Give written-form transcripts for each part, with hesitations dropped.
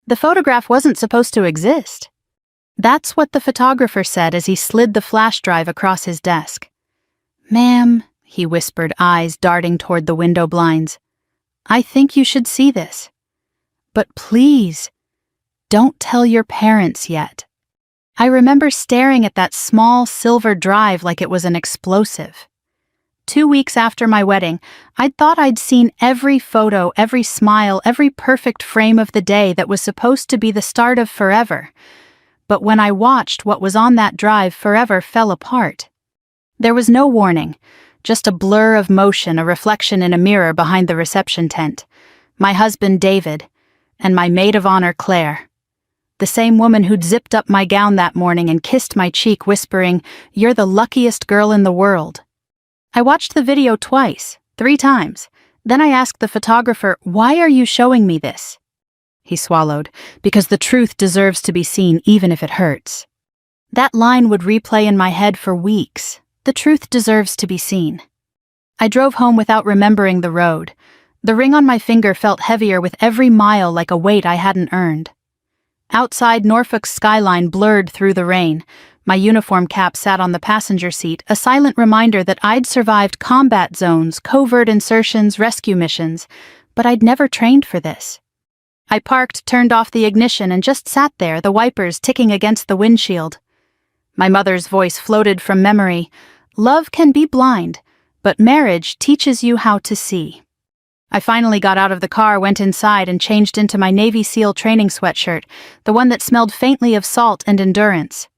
The photograph wasn't supposed to exist. That's what the photographer said as he slid the flash drive across his desk. "Ma'am," he whispered, eyes darting toward the window blinds, "I think you should see this. But please, don't tell your parents yet." I remember staring at that small silver drive like it was an explosive. 2 weeks after my wedding, I'd thought I'd seen every photo, every smile, every perfect frame of the day that was supposed to be the start of forever. But when I watched what was on that drive, forever fell apart. There was no warning, just a blur of motion, a reflection in a mirror behind the reception tent. My husband, David, and my maid of honor, Claire. The same woman who'd zipped up my gown that morning and kissed my cheek, whispering, "You're the luckiest girl in the world." I watched the video twice, 3 times. Then I asked the photographer, "Why are you showing me this?" He swallowed, "Because the truth deserves to be seen even if it hurts." That line would replay in my head for weeks. The truth deserves to be seen. I drove home without remembering the road. The ring on my finger felt heavier with every mile, like a weight I hadn't earned. Outside, Norfolk's skyline blurred through the rain. My uniform cap sat on the passenger seat, a silent reminder that I'd survived combat zones, covert insertions, rescue missions, but I'd never trained for this. I parked, turned off the ignition, and just sat there, the wipers ticking against the windshield. My mother's voice floated from memory. "Love can be blind, but marriage teaches you how to see." I finally got out of the car, went inside, and changed into my Navy SEAL training sweatshirt, the one that smelled faintly of salt and endurance.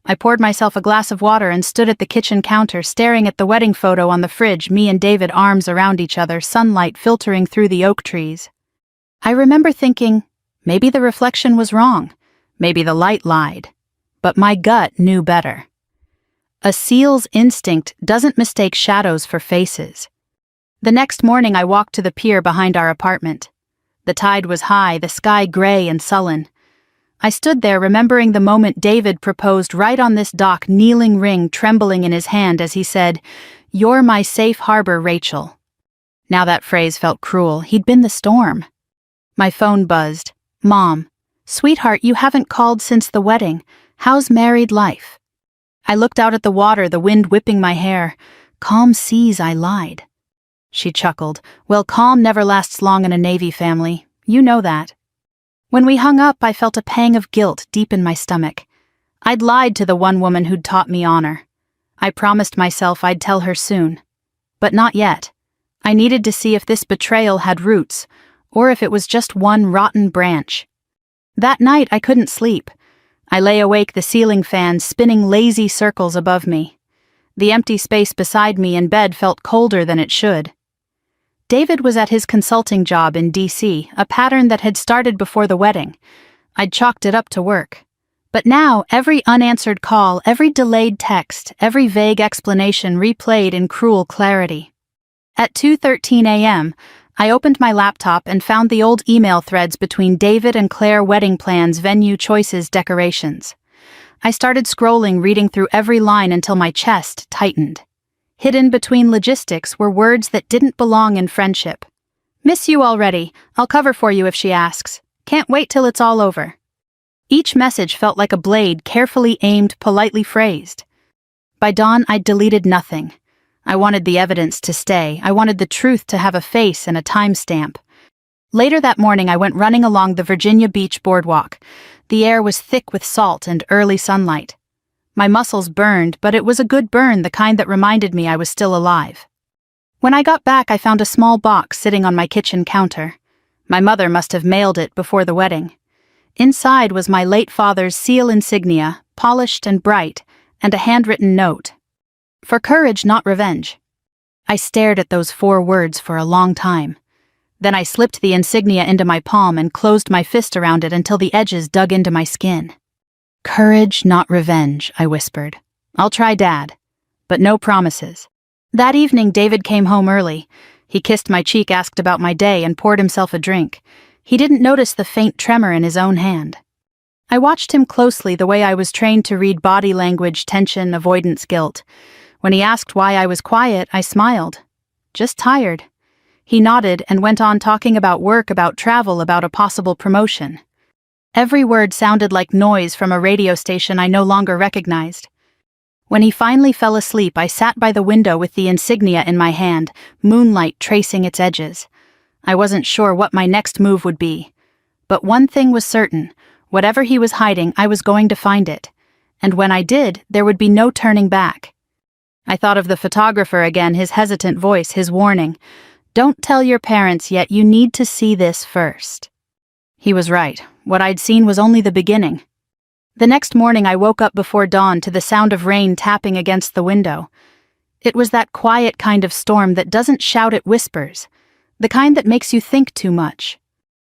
I poured myself a glass of water and stood at the kitchen counter, staring at the wedding photo on the fridge, me and David arms around each other, sunlight filtering through the oak trees. I remember thinking, maybe the reflection was wrong, maybe the light lied, but my gut knew better. A SEAL's instinct doesn't mistake shadows for faces. The next morning I walked to the pier behind our apartment. The tide was high, the sky gray and sullen. I stood there remembering the moment David proposed right on this dock, kneeling ring trembling in his hand as he said, "You're my safe harbor, Rachel." Now that phrase felt cruel. He'd been the storm. My phone buzzed. "Mom, sweetheart, you haven't called since the wedding. How's married life?" I looked out at the water, the wind whipping my hair. "Calm seas," I lied. She chuckled. "Well, calm never lasts long in a Navy family. You know that." When we hung up, I felt a pang of guilt deep in my stomach. I'd lied to the one woman who'd taught me honor. I promised myself I'd tell her soon. But not yet. I needed to see if this betrayal had roots, or if it was just one rotten branch. That night, I couldn't sleep. I lay awake, the ceiling fan spinning lazy circles above me. The empty space beside me in bed felt colder than it should. David was at his consulting job in D.C., a pattern that had started before the wedding. I'd chalked it up to work. But now, every unanswered call, every delayed text, every vague explanation replayed in cruel clarity. At 2:13 a.m., I opened my laptop and found the old email threads between David and Claire: wedding plans, venue choices, decorations. I started scrolling, reading through every line until my chest tightened. Hidden between logistics were words that didn't belong in friendship. "Miss you already. I'll cover for you if she asks. Can't wait till it's all over." Each message felt like a blade, carefully aimed, politely phrased. By dawn, I'd deleted nothing. I wanted the evidence to stay. I wanted the truth to have a face and a timestamp. Later that morning, I went running along the Virginia Beach boardwalk. The air was thick with salt and early sunlight. My muscles burned, but it was a good burn, the kind that reminded me I was still alive. When I got back, I found a small box sitting on my kitchen counter. My mother must have mailed it before the wedding. Inside was my late father's SEAL insignia, polished and bright, and a handwritten note. "For courage, not revenge." I stared at those 4 words for a long time. Then I slipped the insignia into my palm and closed my fist around it until the edges dug into my skin. "Courage, not revenge," I whispered. "I'll try, Dad. But no promises." That evening, David came home early. He kissed my cheek, asked about my day, and poured himself a drink. He didn't notice the faint tremor in his own hand. I watched him closely, the way I was trained to read body language, tension, avoidance, guilt. When he asked why I was quiet, I smiled. "Just tired." He nodded and went on talking about work, about travel, about a possible promotion. Every word sounded like noise from a radio station I no longer recognized. When he finally fell asleep, I sat by the window with the insignia in my hand, moonlight tracing its edges. I wasn't sure what my next move would be. But one thing was certain: whatever he was hiding, I was going to find it. And when I did, there would be no turning back. I thought of the photographer again, his hesitant voice, his warning. "Don't tell your parents yet, you need to see this first." He was right. What I'd seen was only the beginning. The next morning I woke up before dawn to the sound of rain tapping against the window. It was that quiet kind of storm that doesn't shout, it whispers. The kind that makes you think too much.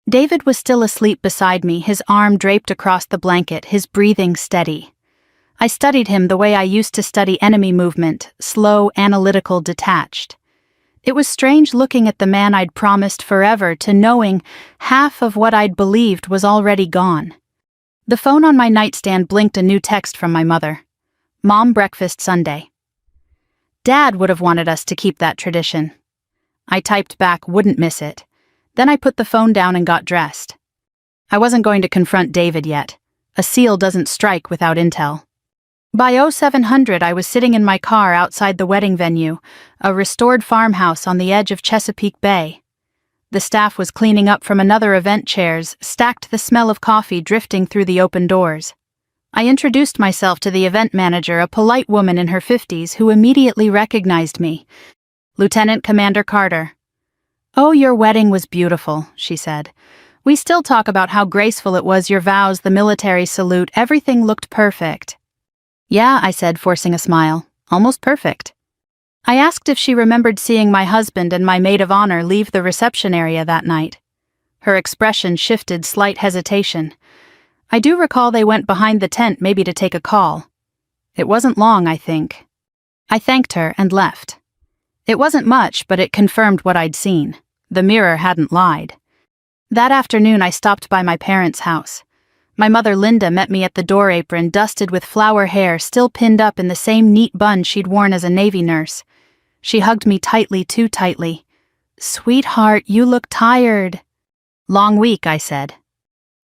David was still asleep beside me, his arm draped across the blanket, his breathing steady. I studied him the way I used to study enemy movement, slow, analytical, detached. It was strange looking at the man I'd promised forever to knowing half of what I'd believed was already gone. The phone on my nightstand blinked a new text from my mother. "Mom, breakfast Sunday." Dad would have wanted us to keep that tradition. I typed back, "Wouldn't miss it." Then I put the phone down and got dressed. I wasn't going to confront David yet. A seal doesn't strike without intel. By 0700 I was sitting in my car outside the wedding venue, a restored farmhouse on the edge of Chesapeake Bay. The staff was cleaning up from another event, chairs stacked, the smell of coffee drifting through the open doors. I introduced myself to the event manager, a polite woman in her 50s who immediately recognized me. "Lieutenant Commander Carter." "Oh, your wedding was beautiful," she said. "We still talk about how graceful it was, your vows, the military salute, everything looked perfect." "Yeah," I said, forcing a smile. "Almost perfect." I asked if she remembered seeing my husband and my maid of honor leave the reception area that night. Her expression shifted, slight hesitation. "I do recall they went behind the tent, maybe to take a call. It wasn't long, I think." I thanked her and left. It wasn't much, but it confirmed what I'd seen. The mirror hadn't lied. That afternoon I stopped by my parents' house. My mother Linda met me at the door apron, dusted with flower hair still pinned up in the same neat bun she'd worn as a Navy nurse. She hugged me tightly, too tightly. "Sweetheart, you look tired." "Long week," I said.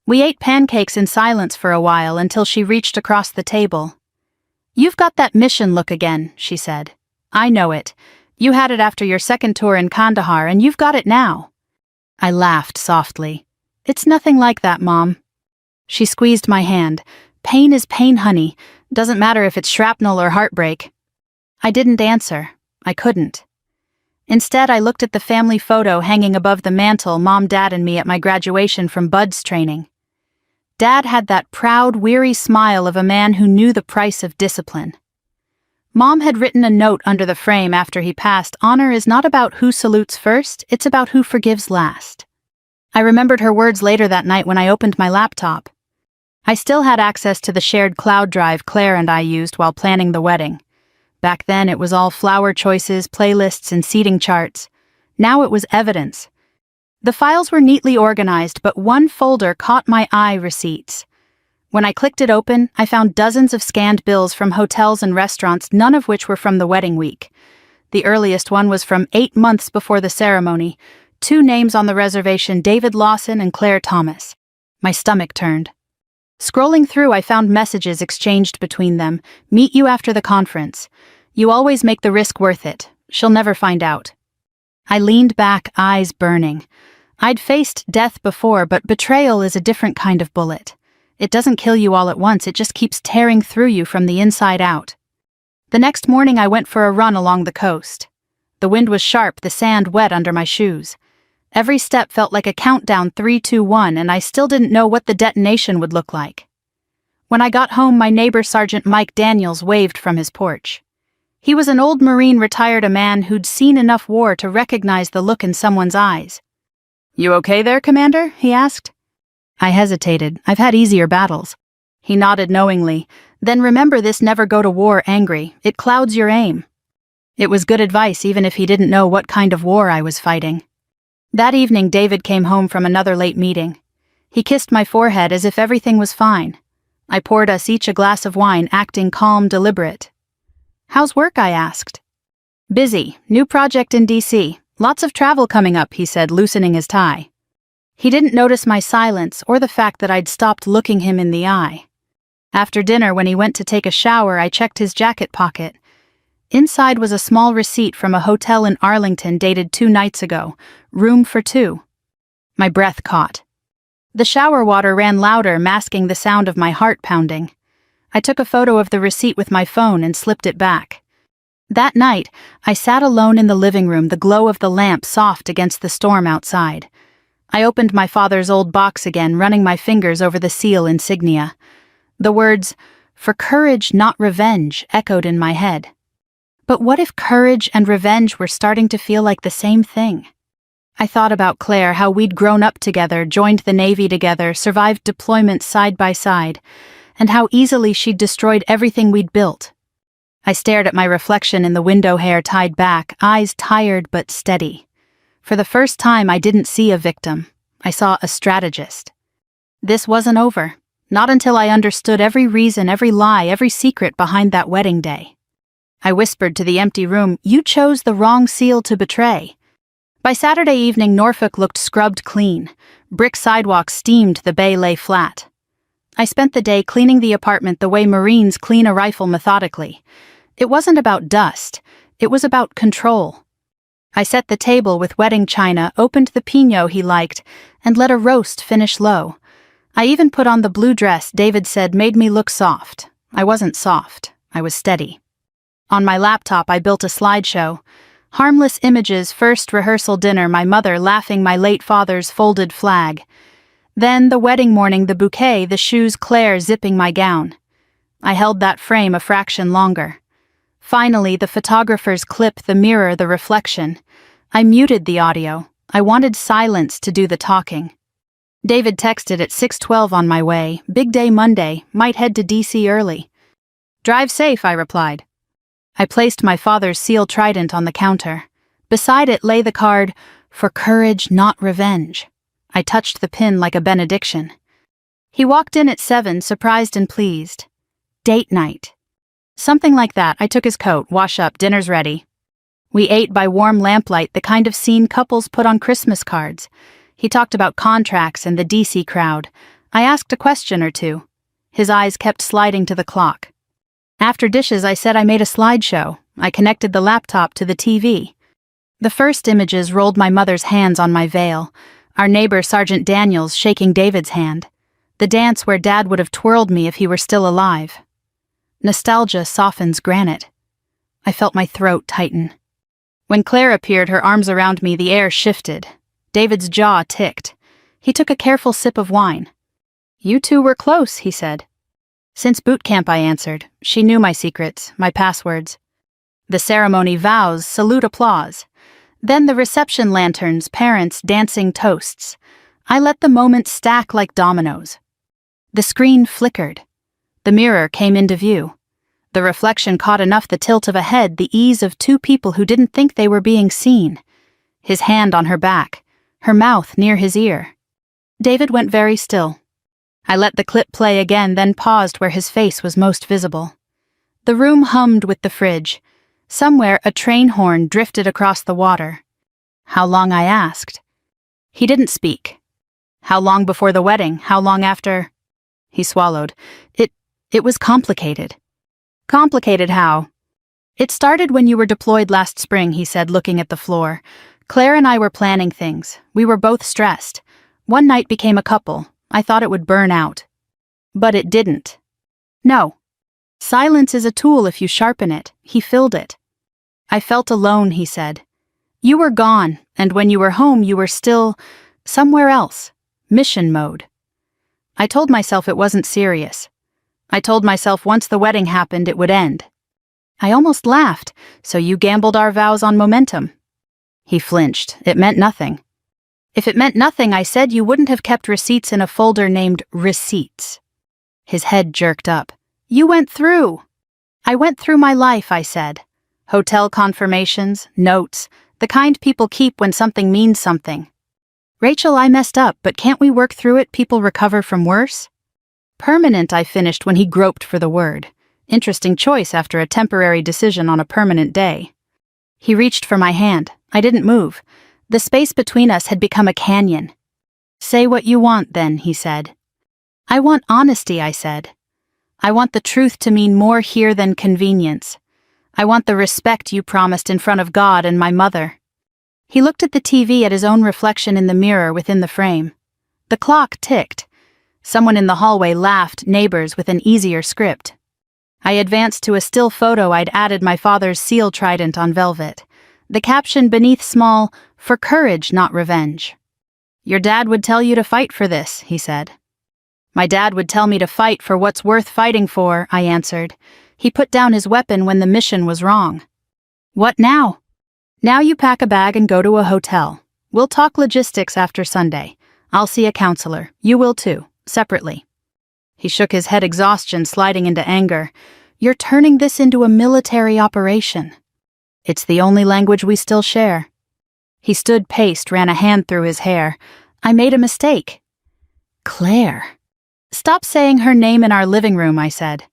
We ate pancakes in silence for a while until she reached across the table. "You've got that mission look again," she said. "I know it. You had it after your second tour in Kandahar, and you've got it now." I laughed softly. "It's nothing like that, Mom." She squeezed my hand. "Pain is pain, honey. Doesn't matter if it's shrapnel or heartbreak." I didn't answer. I couldn't. Instead, I looked at the family photo hanging above the mantel, Mom, Dad, and me at my graduation from BUD/S training. Dad had that proud, weary smile of a man who knew the price of discipline. Mom had written a note under the frame after he passed: "Honor is not about who salutes first, it's about who forgives last." I remembered her words later that night when I opened my laptop. I still had access to the shared cloud drive Claire and I used while planning the wedding. Back then it was all flower choices, playlists, and seating charts. Now it was evidence. The files were neatly organized, but one folder caught my eye: receipts. When I clicked it open, I found dozens of scanned bills from hotels and restaurants, none of which were from the wedding week. The earliest one was from 8 months before the ceremony. 2 names on the reservation: David Lawson and Claire Thomas. My stomach turned. Scrolling through, I found messages exchanged between them. "Meet you after the conference. You always make the risk worth it. She'll never find out." I leaned back, eyes burning. I'd faced death before, but betrayal is a different kind of bullet. It doesn't kill you all at once, it just keeps tearing through you from the inside out. The next morning I went for a run along the coast. The wind was sharp, the sand wet under my shoes. Every step felt like a countdown: 3, 2, 1, and I still didn't know what the detonation would look like. When I got home, my neighbor Sergeant Mike Daniels waved from his porch. He was an old Marine, retired, a man who'd seen enough war to recognize the look in someone's eyes. "You okay there, Commander?" he asked. I hesitated. "I've had easier battles." He nodded knowingly. "Then remember this: never go to war angry. It clouds your aim." It was good advice, even if he didn't know what kind of war I was fighting. That evening, David came home from another late meeting. He kissed my forehead as if everything was fine. I poured us each a glass of wine, acting calm, deliberate. "How's work?" I asked. "Busy. New project in DC. Lots of travel coming up," he said, loosening his tie. He didn't notice my silence or the fact that I'd stopped looking him in the eye. After dinner, when he went to take a shower, I checked his jacket pocket. Inside was a small receipt from a hotel in Arlington dated 2 nights ago, room for 2. My breath caught. The shower water ran louder, masking the sound of my heart pounding. I took a photo of the receipt with my phone and slipped it back. That night, I sat alone in the living room, the glow of the lamp soft against the storm outside. I opened my father's old box again, running my fingers over the seal insignia. The words, "For courage, not revenge," echoed in my head. But what if courage and revenge were starting to feel like the same thing? I thought about Claire, how we'd grown up together, joined the Navy together, survived deployments side by side, and how easily she'd destroyed everything we'd built. I stared at my reflection in the window, hair tied back, eyes tired but steady. For the first time, I didn't see a victim. I saw a strategist. This wasn't over. Not until I understood every reason, every lie, every secret behind that wedding day. I whispered to the empty room, "You chose the wrong seal to betray." By Saturday evening, Norfolk looked scrubbed clean. Brick sidewalks steamed, the bay lay flat. I spent the day cleaning the apartment the way Marines clean a rifle methodically. It wasn't about dust. It was about control. I set the table with wedding china, opened the Pinot he liked, and let a roast finish low. I even put on the blue dress David said made me look soft. I wasn't soft. I was steady. On my laptop, I built a slideshow. Harmless images, first rehearsal dinner, my mother laughing, my late father's folded flag. Then the wedding morning, the bouquet, the shoes, Claire zipping my gown. I held that frame a fraction longer. Finally, the photographer's clip, the mirror, the reflection. I muted the audio. I wanted silence to do the talking. David texted at 6:12 on my way. "Big day Monday, might head to DC early." "Drive safe," I replied. I placed my father's seal trident on the counter. Beside it lay the card, "For courage, not revenge." I touched the pin like a benediction. He walked in at 7, surprised and pleased. "Date night." Something like that. I took his coat. "Wash up, dinner's ready." We ate by warm lamplight, the kind of scene couples put on Christmas cards. He talked about contracts and the DC crowd. I asked a question or two. His eyes kept sliding to the clock. After dishes, I said I made a slideshow. I connected the laptop to the TV. The first images rolled my mother's hands on my veil, our neighbor Sergeant Daniels shaking David's hand, the dance where Dad would have twirled me if he were still alive. Nostalgia softens granite. I felt my throat tighten. When Claire appeared, her arms around me, the air shifted. David's jaw ticked. He took a careful sip of wine. "You two were close," he said. "Since boot camp," I answered. She knew my secrets, my passwords. The ceremony, vows, salute, applause. Then the reception, lanterns, parents, dancing toasts. I let the moments stack like dominoes. The screen flickered. The mirror came into view. The reflection caught enough the tilt of a head, the ease of 2 people who didn't think they were being seen. His hand on her back, her mouth near his ear. David went very still. I let the clip play again, then paused where his face was most visible. The room hummed with the fridge. Somewhere a train horn drifted across the water. "How long?" I asked. He didn't speak. "How long before the wedding? How long after?" He swallowed. It was complicated." "Complicated how?" "It started when you were deployed last spring," he said, looking at the floor. "Claire and I were planning things. We were both stressed. One night became a couple. I thought it would burn out. But it didn't." "No. Silence is a tool if you sharpen it." He filled it. "I felt alone," he said. "You were gone, and when you were home you were still somewhere else. Mission mode." I told myself it wasn't serious. I told myself once the wedding happened it would end. I almost laughed. "So you gambled our vows on momentum?" He flinched. "It meant nothing." "If it meant nothing," I said, "you wouldn't have kept receipts in a folder named Receipts." His head jerked up. "You went through." "I went through my life," I said. "Hotel confirmations, notes, the kind people keep when something means something." "Rachel, I messed up, but can't we work through it? People recover from worse." "Permanent," I finished when he groped for the word. Interesting choice after a temporary decision on a permanent day. He reached for my hand. I didn't move. The space between us had become a canyon. Say what you want, then, he said. I want honesty, I said. I want the truth to mean more here than convenience. I want the respect you promised in front of God and my mother. He looked at the TV at his own reflection in the mirror within the frame. The clock ticked. Someone in the hallway laughed, neighbors with an easier script. I advanced to a still photo I'd added my father's seal trident on velvet. The caption beneath small, "For courage, not revenge." Your dad would tell you to fight for this, he said. My dad would tell me to fight for what's worth fighting for, I answered. He put down his weapon when the mission was wrong. What now? Now you pack a bag and go to a hotel. We'll talk logistics after Sunday. I'll see a counselor. You will too, separately. He shook his head, exhaustion sliding into anger. You're turning this into a military operation. It's the only language we still share. He stood, paced, ran a hand through his hair. I made a mistake. Claire. Stop saying her name in our living room, I said.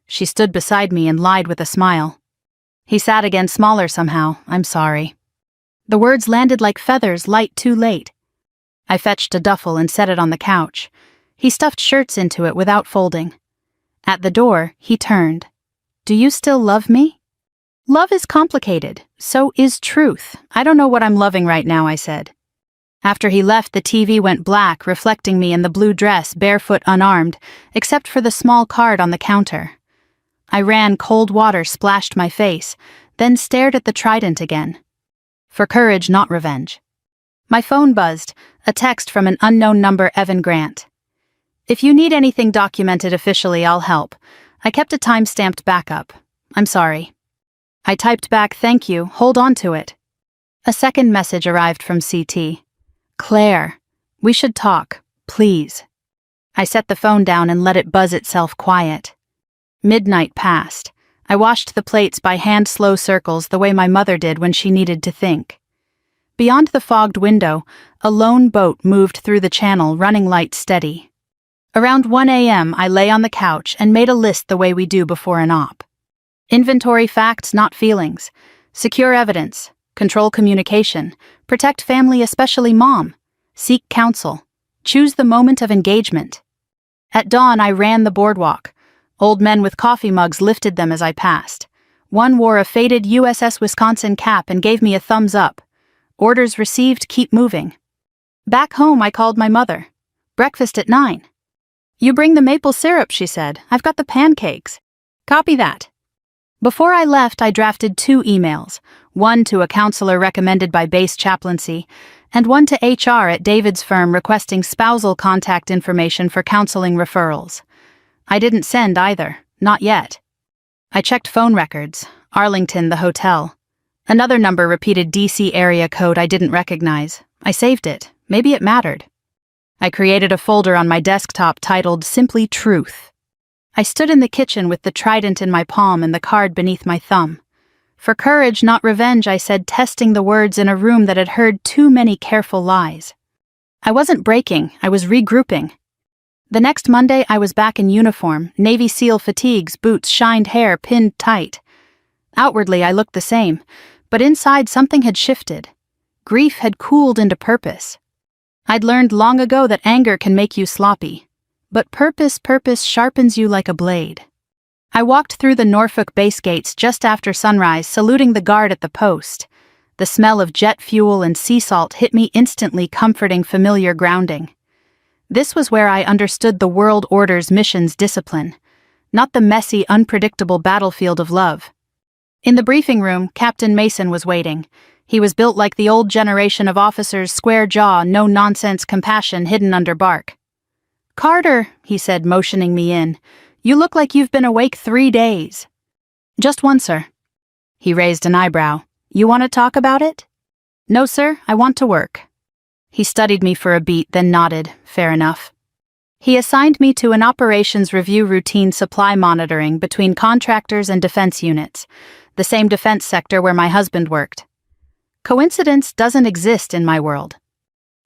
She stood beside me and lied with a smile. He sat again, smaller somehow. I'm sorry. The words landed like feathers, light too late. I fetched a duffel and set it on the couch. He stuffed shirts into it without folding. At the door, he turned. Do you still love me? Love is complicated. So is truth. I don't know what I'm loving right now, I said. After he left, the TV went black, reflecting me in the blue dress, barefoot, unarmed, except for the small card on the counter. I ran, cold water splashed my face, then stared at the trident again. For courage, not revenge. My phone buzzed, a text from an unknown number, Evan Grant. If you need anything documented officially, I'll help. I kept a time-stamped backup. I'm sorry. I typed back, thank you, hold on to it. A second message arrived from CT. Claire, we should talk, please. I set the phone down and let it buzz itself quiet. Midnight passed. I washed the plates by hand, slow circles, the way my mother did when she needed to think. Beyond the fogged window, a lone boat moved through the channel, running light steady. Around 1 a.m., I lay on the couch and made a list the way we do before an op. Inventory facts, not feelings. Secure evidence. Control communication. Protect family, especially mom. Seek counsel. Choose the moment of engagement. At dawn, I ran the boardwalk. Old men with coffee mugs lifted them as I passed. One wore a faded USS Wisconsin cap and gave me a thumbs up. Orders received, keep moving. Back home, I called my mother. Breakfast at 9. You bring the maple syrup, she said. I've got the pancakes. Copy that. Before I left, I drafted 2 emails, one to a counselor recommended by base chaplaincy, and one to HR at David's firm requesting spousal contact information for counseling referrals. I didn't send either, not yet. I checked phone records, Arlington, the hotel. Another number repeated DC area code I didn't recognize. I saved it. Maybe it mattered. I created a folder on my desktop titled Simply Truth. I stood in the kitchen with the trident in my palm and the card beneath my thumb. For courage, not revenge, I said, testing the words in a room that had heard too many careful lies. I wasn't breaking, I was regrouping. The next Monday, I was back in uniform, Navy SEAL fatigues, boots, shined hair, pinned tight. Outwardly, I looked the same, but inside something had shifted. Grief had cooled into purpose. I'd learned long ago that anger can make you sloppy, but purpose sharpens you like a blade. I walked through the Norfolk base gates just after sunrise, saluting the guard at the post. The smell of jet fuel and sea salt hit me instantly, comforting, familiar grounding. This was where I understood the world order's mission's discipline, not the messy, unpredictable battlefield of love. In the briefing room, Captain Mason was waiting. He was built like the old generation of officers, square jaw, no-nonsense compassion hidden under bark. Carter, he said, motioning me in, you look like you've been awake 3 days. Just one, sir. He raised an eyebrow. You want to talk about it? No, sir, I want to work. He studied me for a beat, then nodded. Fair enough. He assigned me to an operations review routine supply monitoring between contractors and defense units, the same defense sector where my husband worked. Coincidence doesn't exist in my world.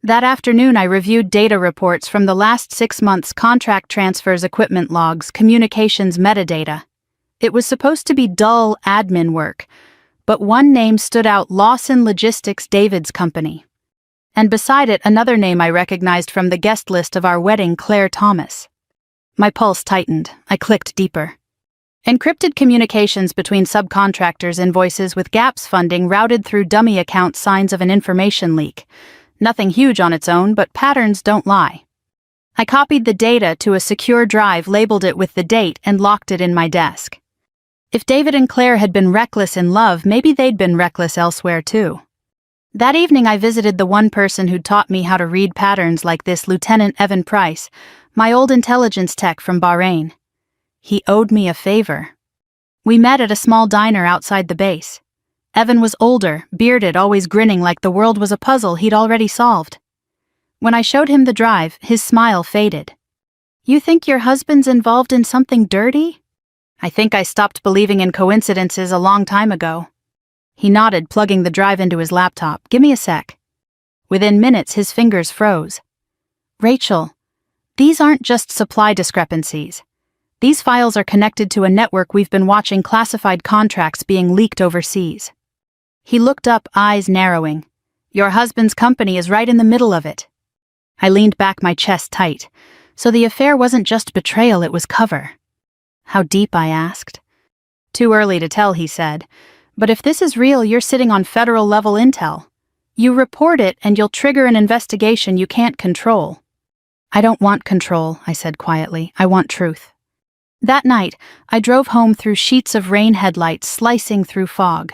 That afternoon, I reviewed data reports from the last 6 months' contract transfers, equipment logs, communications metadata. It was supposed to be dull admin work, but one name stood out: Lawson Logistics, David's company. and beside it another name I recognized from the guest list of our wedding, Claire Thomas. My pulse tightened. I clicked deeper. Encrypted communications between subcontractors' invoices with GAPS funding routed through dummy account signs of an information leak. Nothing huge on its own, but patterns don't lie. I copied the data to a secure drive, labeled it with the date, and locked it in my desk. If David and Claire had been reckless in love, maybe they'd been reckless elsewhere too. That evening I visited the one person who'd taught me how to read patterns like this, Lieutenant Evan Price, my old intelligence tech from Bahrain. He owed me a favor. We met at a small diner outside the base. Evan was older, bearded, always grinning like the world was a puzzle he'd already solved. When I showed him the drive, his smile faded. "You think your husband's involved in something dirty?" "I think I stopped believing in coincidences a long time ago." He nodded, plugging the drive into his laptop. "Give me a sec." Within minutes, his fingers froze. "Rachel, these aren't just supply discrepancies. These files are connected to a network we've been watching, classified contracts being leaked overseas." He looked up, eyes narrowing. "Your husband's company is right in the middle of it." I leaned back, my chest tight. So the affair wasn't just betrayal, it was cover. "How deep?" I asked. "Too early to tell," he said. "But if this is real, you're sitting on federal-level intel. You report it and you'll trigger an investigation you can't control." "I don't want control," I said quietly. "I want truth." That night, I drove home through sheets of rain headlights slicing through fog.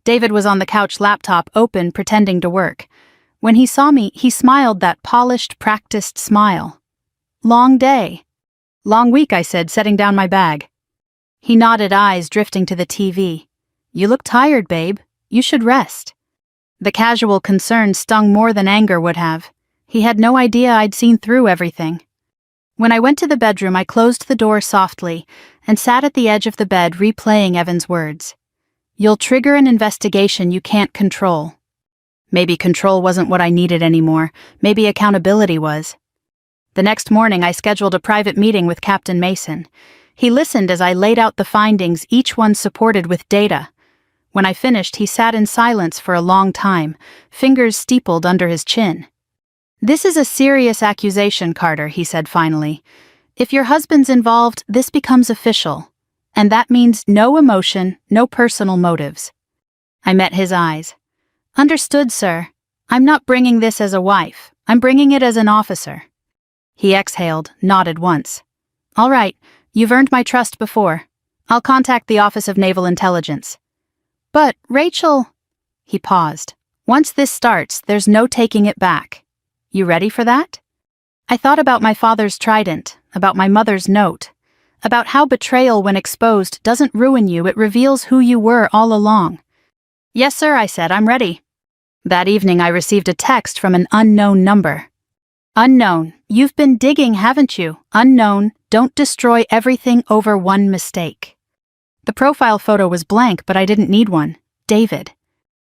David was on the couch, laptop open, pretending to work. When he saw me, he smiled, that polished, practiced smile. "Long day." "Long week," I said, setting down my bag. He nodded, eyes drifting to the TV. "You look tired, babe. You should rest." The casual concern stung more than anger would have. He had no idea I'd seen through everything. When I went to the bedroom, I closed the door softly and sat at the edge of the bed, replaying Evan's words. "You'll trigger an investigation you can't control." Maybe control wasn't what I needed anymore. Maybe accountability was. The next morning, I scheduled a private meeting with Captain Mason. He listened as I laid out the findings, each one supported with data. When I finished, he sat in silence for a long time, fingers steepled under his chin. "This is a serious accusation, Carter," he said finally. "If your husband's involved, this becomes official. And that means no emotion, no personal motives." I met his eyes. "Understood, sir. I'm not bringing this as a wife. I'm bringing it as an officer." He exhaled, nodded once. "All right, you've earned my trust before. I'll contact the Office of Naval Intelligence." "But, Rachel—" He paused. "Once this starts, there's no taking it back. You ready for that?" I thought about my father's trident, about my mother's note, about how betrayal, when exposed, doesn't ruin you, it reveals who you were all along. "Yes, sir," I said, "I'm ready." That evening I received a text from an unknown number. "Unknown, you've been digging, haven't you? Unknown, don't destroy everything over one mistake." The profile photo was blank, but I didn't need one. David.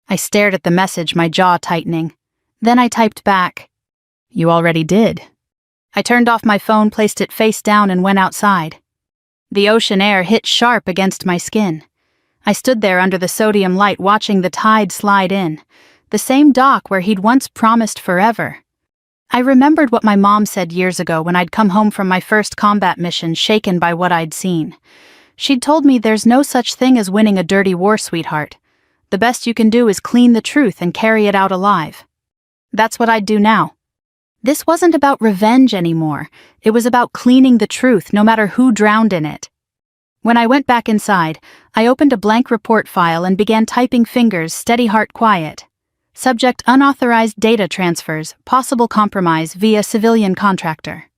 I stared at the message, my jaw tightening. Then I typed back, "You already did." I turned off my phone, placed it face down, and went outside. The ocean air hit sharp against my skin. I stood there under the sodium light, watching the tide slide in, the same dock where he'd once promised forever. I remembered what my mom said years ago when I'd come home from my first combat mission, shaken by what I'd seen. She'd told me there's no such thing as winning a dirty war, sweetheart. The best you can do is clean the truth and carry it out alive. That's what I'd do now. This wasn't about revenge anymore. It was about cleaning the truth, no matter who drowned in it. When I went back inside, I opened a blank report file and began typing, fingers steady, heart quiet. Subject: unauthorized data transfers, possible compromise via civilian contractor.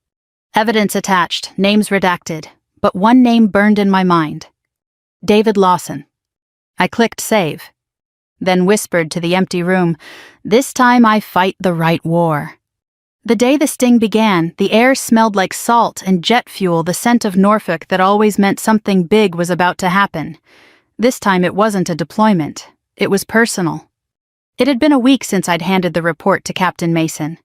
Evidence attached, names redacted, but one name burned in my mind. David Lawson. I clicked save. Then whispered to the empty room, "This time I fight the right war." The day the sting began, the air smelled like salt and jet fuel, the scent of Norfolk that always meant something big was about to happen. This time it wasn't a deployment. It was personal. It had been a week since I'd handed the report to Captain Mason.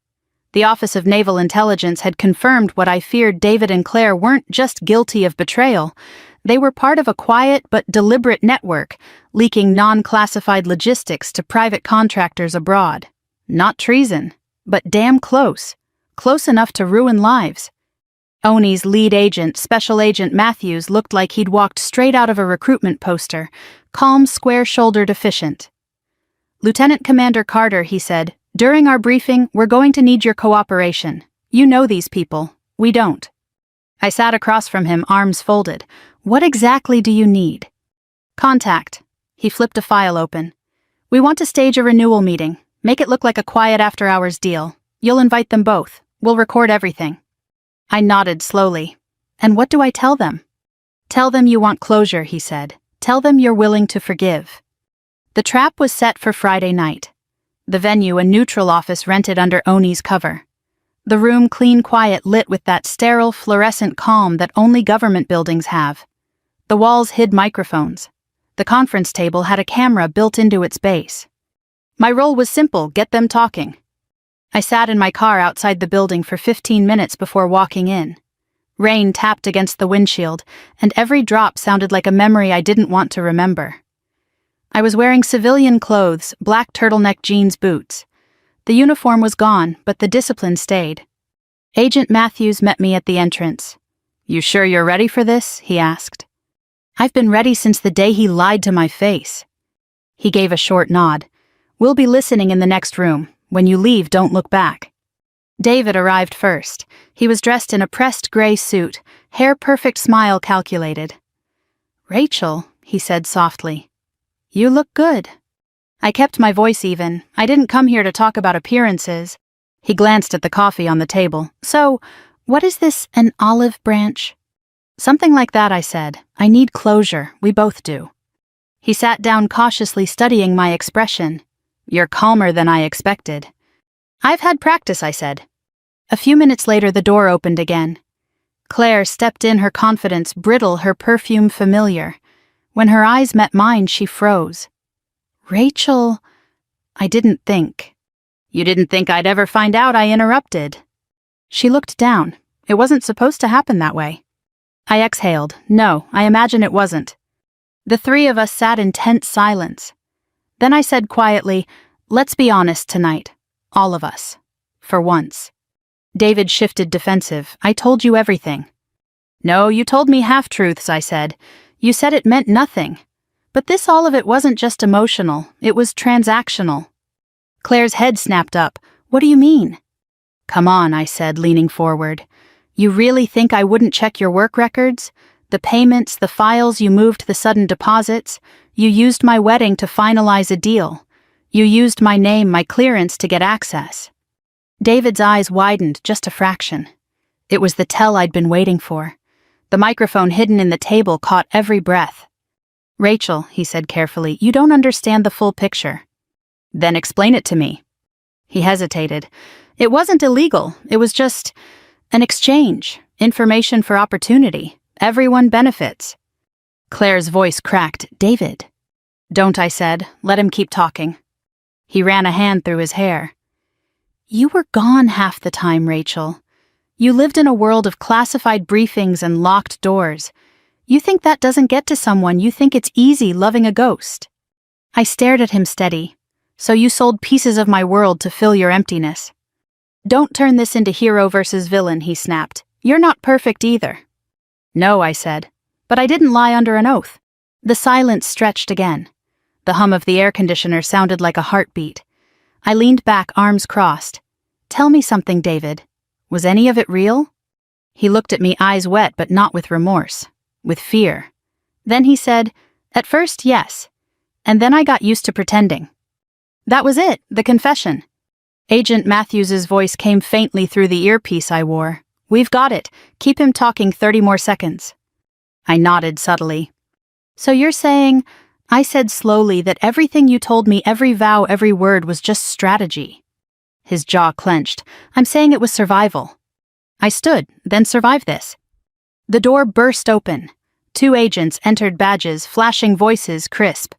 The Office of Naval Intelligence had confirmed what I feared. David and Claire weren't just guilty of betrayal. They were part of a quiet but deliberate network, leaking non-classified logistics to private contractors abroad. Not treason, but damn close. Close enough to ruin lives. Oni's lead agent, Special Agent Matthews, looked like he'd walked straight out of a recruitment poster, calm, square-shouldered, efficient. "Lieutenant Commander Carter," he said, "during our briefing, we're going to need your cooperation. You know these people. We don't." I sat across from him, arms folded. "What exactly do you need?" "Contact." He flipped a file open. "We want to stage a renewal meeting. Make it look like a quiet after-hours deal. You'll invite them both. We'll record everything." I nodded slowly. "And what do I tell them?" "Tell them you want closure," he said. "Tell them you're willing to forgive." The trap was set for Friday night. The venue, a neutral office rented under Oni's cover. The room clean, quiet, lit with that sterile, fluorescent calm that only government buildings have. The walls hid microphones. The conference table had a camera built into its base. My role was simple: get them talking. I sat in my car outside the building for 15 minutes before walking in. Rain tapped against the windshield, and every drop sounded like a memory I didn't want to remember. I was wearing civilian clothes, black turtleneck jeans, boots. The uniform was gone, but the discipline stayed. Agent Matthews met me at the entrance. "You sure you're ready for this?" he asked. "I've been ready since the day he lied to my face." He gave a short nod. "We'll be listening in the next room. When you leave, don't look back." David arrived first. He was dressed in a pressed gray suit, hair perfect, smile calculated. "Rachel," he said softly, "you look good." I kept my voice even. I didn't come here to talk about appearances. He glanced at the coffee on the table. "So, what is this, an olive branch?" "Something like that," I said. "I need closure. We both do." He sat down cautiously, studying my expression. "You're calmer than I expected." "I've had practice," I said. A few minutes later, the door opened again. Claire stepped in, her confidence brittle, her perfume familiar. When her eyes met mine, she froze. "Rachel," I didn't think. "You didn't think I'd ever find out?" I interrupted. She looked down. It wasn't supposed to happen that way. I exhaled. No, I imagine it wasn't. The three of us sat in tense silence. Then I said quietly, "Let's be honest tonight. All of us. For once." David shifted defensive. "I told you everything." "No, you told me half-truths," I said. "You said it meant nothing. But this, all of it, wasn't just emotional. It was transactional." Claire's head snapped up. "What do you mean?" "Come on," I said, leaning forward. "You really think I wouldn't check your work records? The payments, the files you moved, the sudden deposits? You used my wedding to finalize a deal. You used my name, my clearance to get access." David's eyes widened just a fraction. It was the tell I'd been waiting for. The microphone hidden in the table caught every breath. "Rachel," he said carefully, "you don't understand the full picture." "Then explain it to me." He hesitated. "It wasn't illegal. It was just an exchange. Information for opportunity. Everyone benefits." Claire's voice cracked. "David." "Don't," I said. "Let him keep talking." He ran a hand through his hair. "You were gone half the time, Rachel. You lived in a world of classified briefings and locked doors. You think that doesn't get to someone. You think it's easy loving a ghost." I stared at him steady. "So you sold pieces of my world to fill your emptiness." "Don't turn this into hero versus villain," he snapped. "You're not perfect either." "No," I said. "But I didn't lie under an oath." The silence stretched again. The hum of the air conditioner sounded like a heartbeat. I leaned back, arms crossed. "Tell me something, David. Was any of it real?" He looked at me, eyes wet, but not with remorse. With fear. Then he said, "At first, yes. And then I got used to pretending." That was it, the confession. Agent Matthews's voice came faintly through the earpiece I wore. "We've got it. Keep him talking 30 more seconds." I nodded subtly. "So you're saying," I said slowly, "that everything you told me, every vow, every word, was just strategy?" His jaw clenched. "I'm saying it was survival." I stood, "Then survive this." The door burst open. 2 agents entered, badges, flashing, voices crisp.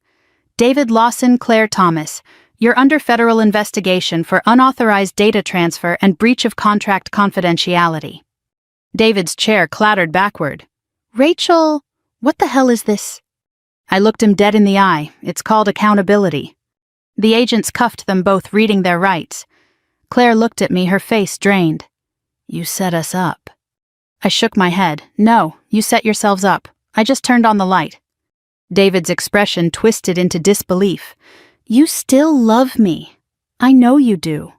"David Lawson, Claire Thomas. You're under federal investigation for unauthorized data transfer and breach of contract confidentiality." David's chair clattered backward. "Rachel, what the hell is this?" I looked him dead in the eye. "It's called accountability." The agents cuffed them both, reading their rights. Claire looked at me, her face drained. You set us up. I shook my head. No, you set yourselves up. I just turned on the light. David's expression twisted into disbelief. You still love me. I know you do.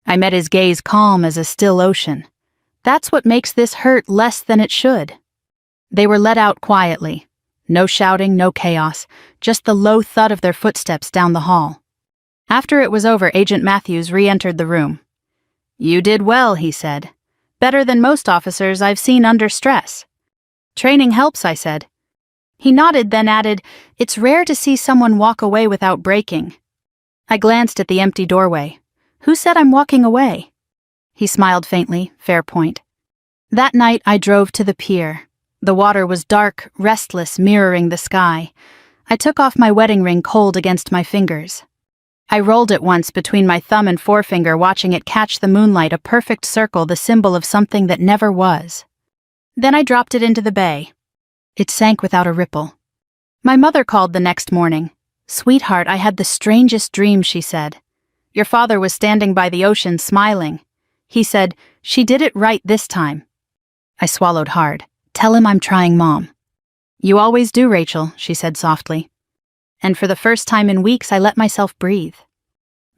I met his gaze, calm as a still ocean. That's what makes this hurt less than it should. They were let out quietly. No shouting, no chaos, just the low thud of their footsteps down the hall. After it was over, Agent Matthews re-entered the room. You did well, he said. Better than most officers I've seen under stress. Training helps, I said. He nodded, then added, It's rare to see someone walk away without breaking. I glanced at the empty doorway. Who said I'm walking away? He smiled faintly. Fair point. That night I drove to the pier. The water was dark, restless, mirroring the sky. I took off my wedding ring, cold against my fingers. I rolled it once between my thumb and forefinger, watching it catch the moonlight, a perfect circle, the symbol of something that never was. Then I dropped it into the bay. It sank without a ripple. My mother called the next morning. Sweetheart, I had the strangest dream, she said. Your father was standing by the ocean, smiling. He said, She did it right this time. I swallowed hard. Tell him I'm trying, Mom. You always do, Rachel, she said softly. And for the first time in weeks I let myself breathe.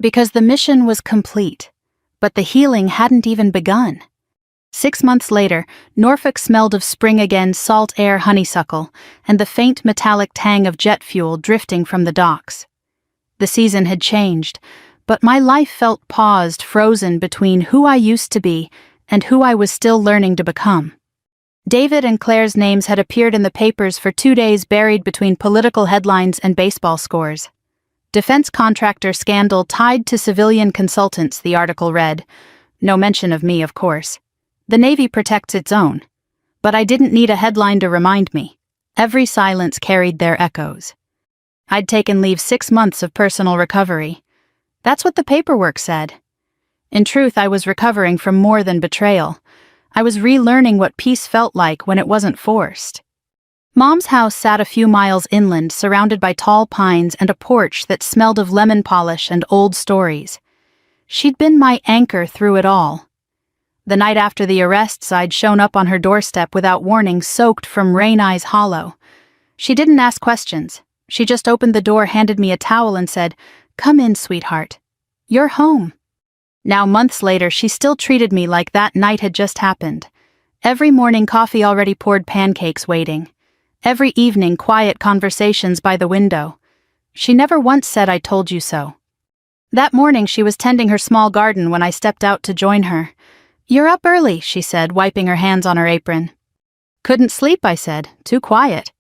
Because the mission was complete, but the healing hadn't even begun. 6 months later, Norfolk smelled of spring again, salt air, honeysuckle, and the faint metallic tang of jet fuel drifting from the docks. The season had changed, but my life felt paused, frozen between who I used to be and who I was still learning to become. David and Claire's names had appeared in the papers for 2 days, buried between political headlines and baseball scores. Defense contractor scandal tied to civilian consultants, the article read. No mention of me, of course. The Navy protects its own. But I didn't need a headline to remind me. Every silence carried their echoes. I'd taken leave 6 months of personal recovery. That's what the paperwork said. In truth, I was recovering from more than betrayal. I was relearning what peace felt like when it wasn't forced. Mom's house sat a few miles inland, surrounded by tall pines and a porch that smelled of lemon polish and old stories. She'd been my anchor through it all. The night after the arrests, I'd shown up on her doorstep without warning, soaked from rain eyes hollow. She didn't ask questions. She just opened the door, handed me a towel, and said, Come in, sweetheart. You're home. Now, months later, she still treated me like that night had just happened. Every morning, coffee already poured, pancakes waiting. Every evening, quiet conversations by the window. She never once said, I told you so. That morning, she was tending her small garden when I stepped out to join her. You're up early, she said, wiping her hands on her apron. Couldn't sleep, I said. Too quiet.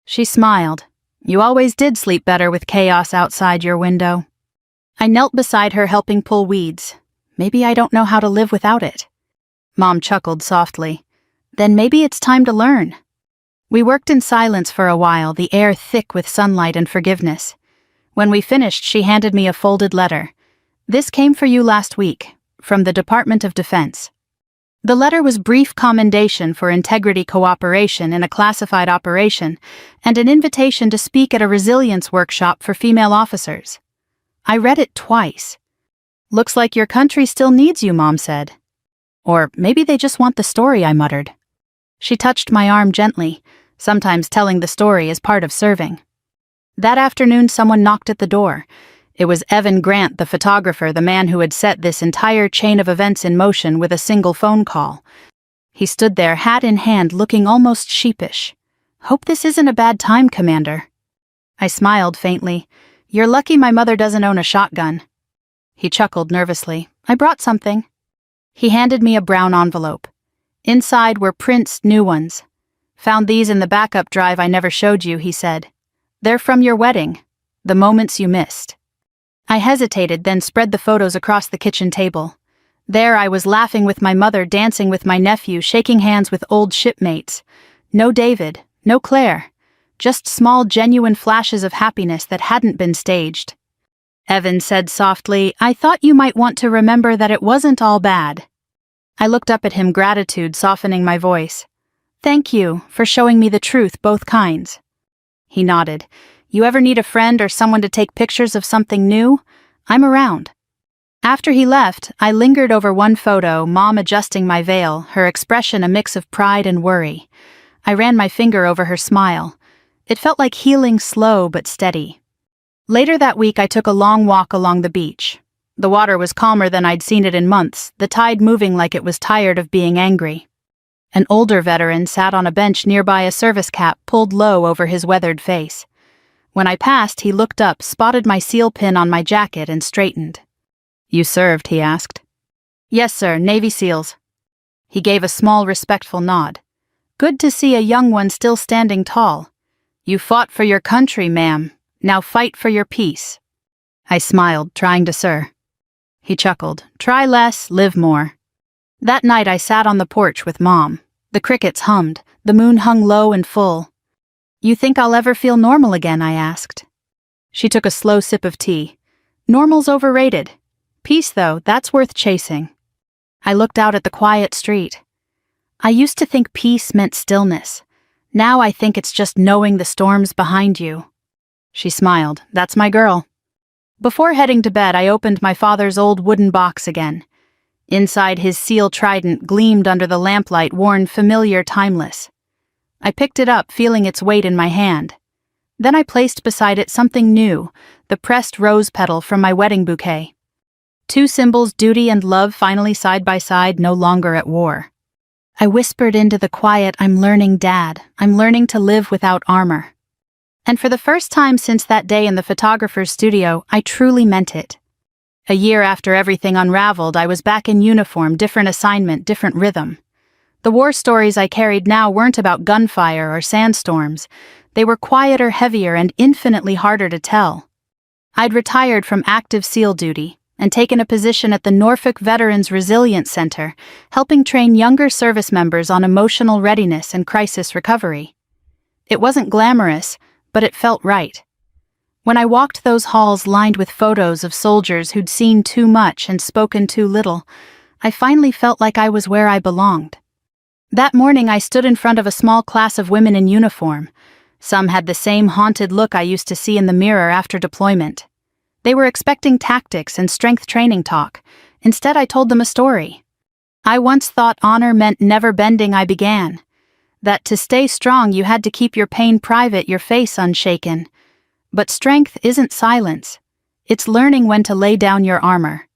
She smiled. You always did sleep better with chaos outside your window. I knelt beside her, helping pull weeds. Maybe I don't know how to live without it. Mom chuckled softly. Then maybe it's time to learn. We worked in silence for a while, the air thick with sunlight and forgiveness. When we finished, she handed me a folded letter. This came for you last week, from the Department of Defense. The letter was brief commendation for integrity, cooperation in a classified operation, and an invitation to speak at a resilience workshop for female officers. I read it twice. Looks like your country still needs you, Mom said. Or maybe they just want the story, I muttered. She touched my arm gently. Sometimes telling the story is part of serving. That afternoon, someone knocked at the door. It was Evan Grant, the photographer, the man who had set this entire chain of events in motion with a single phone call. He stood there, hat in hand, looking almost sheepish. Hope this isn't a bad time, Commander. I smiled faintly. You're lucky my mother doesn't own a shotgun. He chuckled nervously. I brought something. He handed me a brown envelope. Inside were prints, new ones. Found these in the backup drive I never showed you, he said. They're from your wedding, the moments you missed. I hesitated, then spread the photos across the kitchen table. There I was, laughing with my mother, dancing with my nephew, shaking hands with old shipmates. No David, no Claire. Just small, genuine flashes of happiness that hadn't been staged. Evan said softly, I thought you might want to remember that it wasn't all bad. I looked up at him, gratitude softening my voice. Thank you for showing me the truth, both kinds. He nodded. You ever need a friend or someone to take pictures of something new? I'm around. After he left, I lingered over one photo, Mom adjusting my veil, her expression a mix of pride and worry. I ran my finger over her smile. It felt like healing, slow but steady. Later that week, I took a long walk along the beach. The water was calmer than I'd seen it in months, the tide moving like it was tired of being angry. An older veteran sat on a bench nearby, a service cap pulled low over his weathered face. When I passed, he looked up, spotted my seal pin on my jacket, and straightened. "You served?" he asked. "Yes, sir, Navy SEALs." He gave a small, respectful nod. "Good to see a young one still standing tall. You fought for your country, ma'am. Now fight for your peace." I smiled, trying to sir. He chuckled. "Try less, live more." That night I sat on the porch with Mom. The crickets hummed, the moon hung low and full. "You think I'll ever feel normal again?" I asked. She took a slow sip of tea. "Normal's overrated. Peace, though, that's worth chasing." I looked out at the quiet street. "I used to think peace meant stillness. Now I think it's just knowing the storm's behind you." She smiled. "That's my girl." Before heading to bed, I opened my father's old wooden box again. Inside, his seal trident gleamed under the lamplight, worn, familiar, timeless. I picked it up, feeling its weight in my hand. Then I placed beside it something new, the pressed rose petal from my wedding bouquet. Two symbols, duty and love, finally side by side, no longer at war. I whispered into the quiet, "I'm learning, Dad. I'm learning to live without armor." And for the first time since that day in the photographer's studio, I truly meant it. A year after everything unraveled, I was back in uniform, different assignment, different rhythm. The war stories I carried now weren't about gunfire or sandstorms. They were quieter, heavier, and infinitely harder to tell. I'd retired from active SEAL duty and taken a position at the Norfolk Veterans Resilience Center, helping train younger service members on emotional readiness and crisis recovery. It wasn't glamorous, but it felt right. When I walked those halls lined with photos of soldiers who'd seen too much and spoken too little, I finally felt like I was where I belonged. That morning I stood in front of a small class of women in uniform. Some had the same haunted look I used to see in the mirror after deployment. They were expecting tactics and strength training talk. Instead, I told them a story. I once thought honor meant never bending. I began. That to stay strong you had to keep your pain private, your face unshaken. But strength isn't silence. It's learning when to lay down your armor.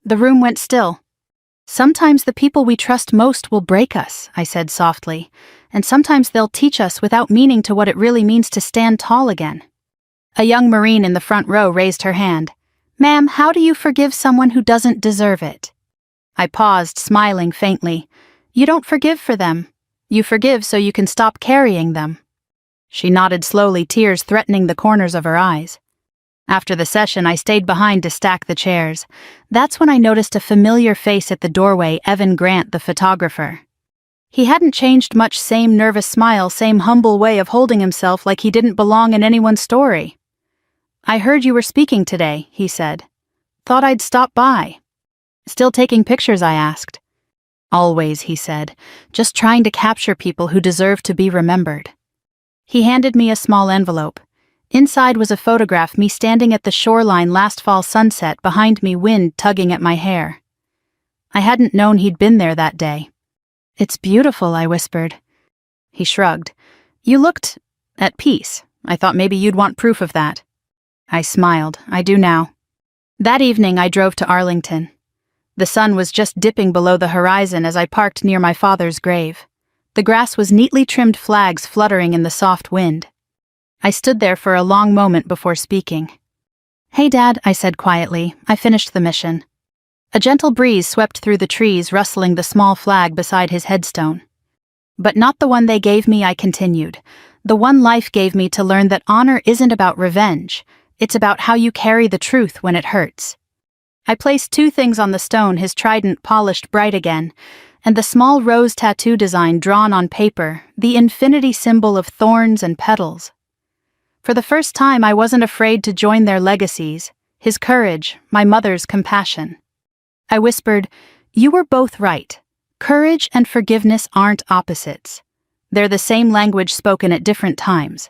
The room went still. "Sometimes the people we trust most will break us," I said softly, "and sometimes they'll teach us without meaning to what it really means to stand tall again." A young Marine in the front row raised her hand. "Ma'am, how do you forgive someone who doesn't deserve it?" I paused, smiling faintly. "You don't forgive for them. You forgive so you can stop carrying them." She nodded slowly, tears threatening the corners of her eyes. After the session, I stayed behind to stack the chairs. That's when I noticed a familiar face at the doorway, Evan Grant, the photographer. He hadn't changed much, same nervous smile, same humble way of holding himself like he didn't belong in anyone's story. "I heard you were speaking today," he said. "Thought I'd stop by." "Still taking pictures?" I asked. "Always," he said, "just trying to capture people who deserve to be remembered." He handed me a small envelope. Inside was a photograph, me standing at the shoreline last fall sunset, behind me wind tugging at my hair. I hadn't known he'd been there that day. "It's beautiful," I whispered. He shrugged. "You looked at peace. I thought maybe you'd want proof of that." I smiled. "I do now." That evening I drove to Arlington. The sun was just dipping below the horizon as I parked near my father's grave. The grass was neatly trimmed, flags fluttering in the soft wind. I stood there for a long moment before speaking. "Hey, Dad," I said quietly. "I finished the mission." A gentle breeze swept through the trees, rustling the small flag beside his headstone. "But not the one they gave me," I continued. "The one life gave me to learn that honor isn't about revenge. It's about how you carry the truth when it hurts." I placed two things on the stone, his trident polished bright again, and the small rose tattoo design drawn on paper, the infinity symbol of thorns and petals. For the first time, I wasn't afraid to join their legacies, his courage, my mother's compassion. I whispered, "You were both right. Courage and forgiveness aren't opposites. They're the same language spoken at different times."